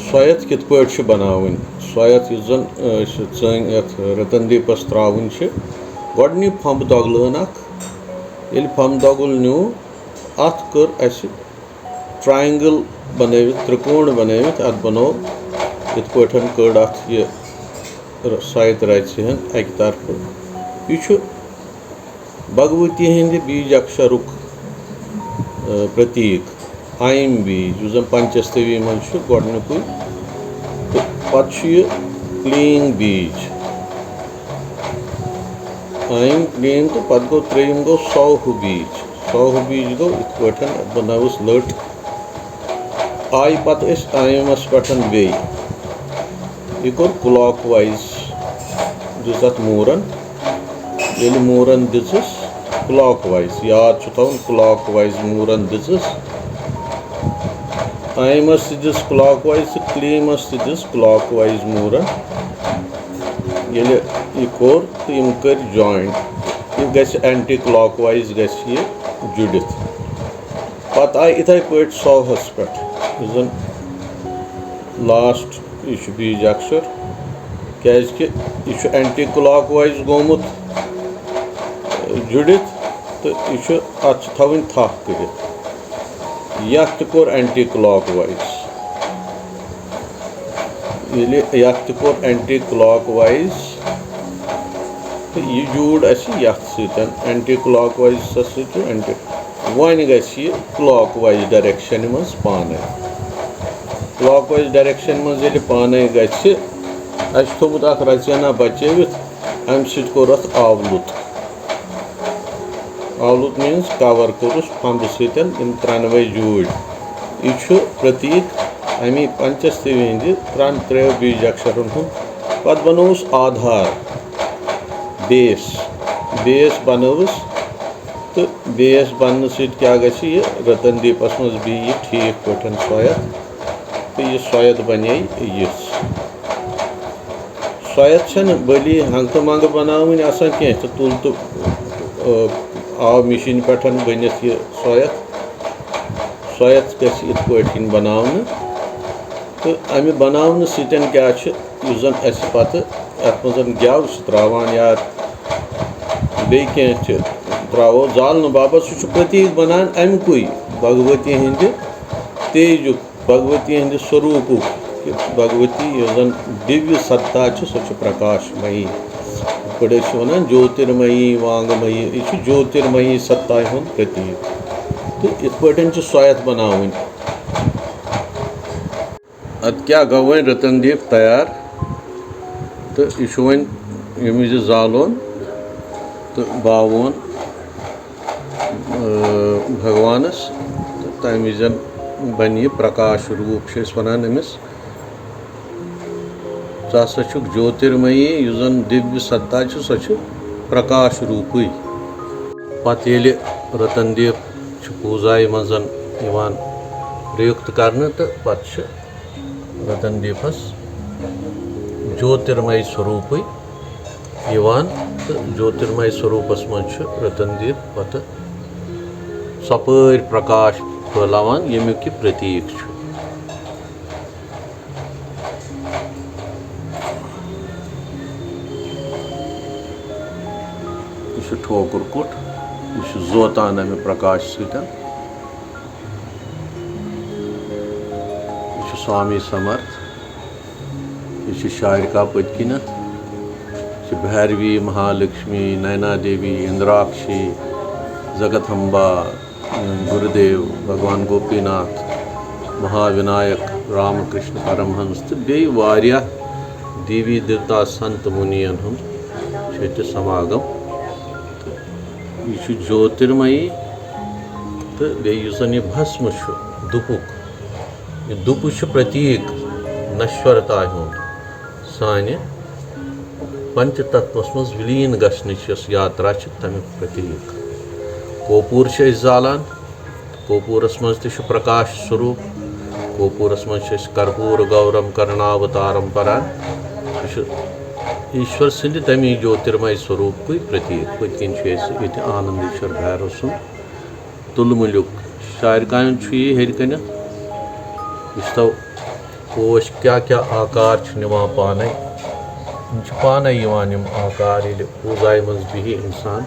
सोयत कित पट बनावन सोयत जन रतनदीपस त्रावन गि फंब दोगलन ये फंब दोगल न्यू अत कर ट्रायंगल बनवित त्रिकोण बनवित अत बनो इत पठन कड़ अत ये सोयत रचि अक तरफ यह भगवती हिंद बीज अक्षरुक प्रतीक आयम बीज जन पंचस्तवी मज गोडनुक तो पत् क्लींग बीज आयम क्लींग तो पत् गो त्रेयम गो सौह बीज गो इत पठन बनवस लट आई पत आयमस पठन बे यह कोर क्लॉक वाइज दिस अत मूरन ये मूरन दिसस क्लॉक वाइज याद थवन क्लॉक वाइज मूरन दिसस आयमस दिस क्लॉक वाइज क्लीमस दिस क्लॉक वाइज मूरन ये कोर तो यम कर जॉइंट यह गस एंटी क्लॉक वाइज गस ये जुड़ित पत आई इथे पे सौहस पे जन लास्ट यह बीज अक्षर क्या यह एंटी क्लॉक वाइज गोमुत जुड़ित तो यह अत थवन थक कर यथ कोर एंटी क्लॉक वाइज यथ कोर एंटी क्लॉक वाइज तो यह जूड़ यथ एंटी क्लॉक वाइज एंटी वन गि क्लॉक वाइज डायरेक्शन मज पान क्लॉक वाइज डायरेक्शन मज पान गि थोमुत अख रचना बचवित अम सत आवलुत आवलुत मीन्स कवर कोरुस फंब सम त्रनवे जूड़ यह प्रतीक अमी पंचस्तवी हिंद त्रेव बीज अक्षरन पत बनोस आधार बेस बनोस तो बेस बन क्या गि रतनदीपस मज भी ठीक पठन सोयत तो यह सोयत बने सोयत बली हंग तो मंग बनावन कह तो तुल तो आव मशीन पे बनित यह सोयत गि बनावन तो अमि बनावन सतन क्या जन पत अत मज गव त्रावान या बे त्रावो जालन बाबत सह प्रतीक बनान अमुक भगवती हिंद तेजुक भगवती हिंद स्वरूप भगवती जन दिव्य सत्ता सह प्रकाशमयी बड़े वन ज्योतिर्मयी वांगमयी यह ज्योतिर्मयी सत्ता हुंद प्रतीक तो इत पे सोयत बनावन अत क्या गो वन रतनदीप तैयार तो यह वन यम जालोन तो बावोन भगवानस तो तम वज बन यह प्रकाश रूप वनान अमिस सा ज्योतिर्मयी जन दिव्य सत्ता सह प्रकाश रूप पत रतनदीप पूजाई मज प्रयुक्त कर तो पत रतनदीपस ज्योतिर्मय स्वरूप तो ज्योतिर्मय स्वरूपस मज रतनदीप पत सपर प्रकाश फैलावान यमुक प्रतीक यह ठोकुर कुट यह जोतान अमे प्रकाश सतन यह स्वामी समर्थ यह शारिका पत्किनत भैरवी महालक्ष्मी नैना देवी इंद्राक्षी जगदम्बा गुरुदेव भगवान गोपीनाथ महाविनायक रामकृष्ण परमहंस तो बे देवी देवता संत मुनियन हुंद समागम यह ज्योतिर्मयी तो बे भस्म दुपुक प्रतीक नश्वरता हुंद साने पंचतत्वस मज विलीन गश्न यात्रा तमिक प्रतीक कोपूर जालान कोपूरस मज प्रकाश स्वरूप कोपूरस मज कर्पूर गौरम कर्णावतारम परान ईश्वर सिंध तमी ज्योतिर्मय स्वरूप प्रतीक पत्किन ये आनंदेश्वर भैरव सुन तुलमुलुक शायर कायन हेर कन तो पोश क्या क्या आकार पाने पाने आकार पूजाई मज बिही इंसान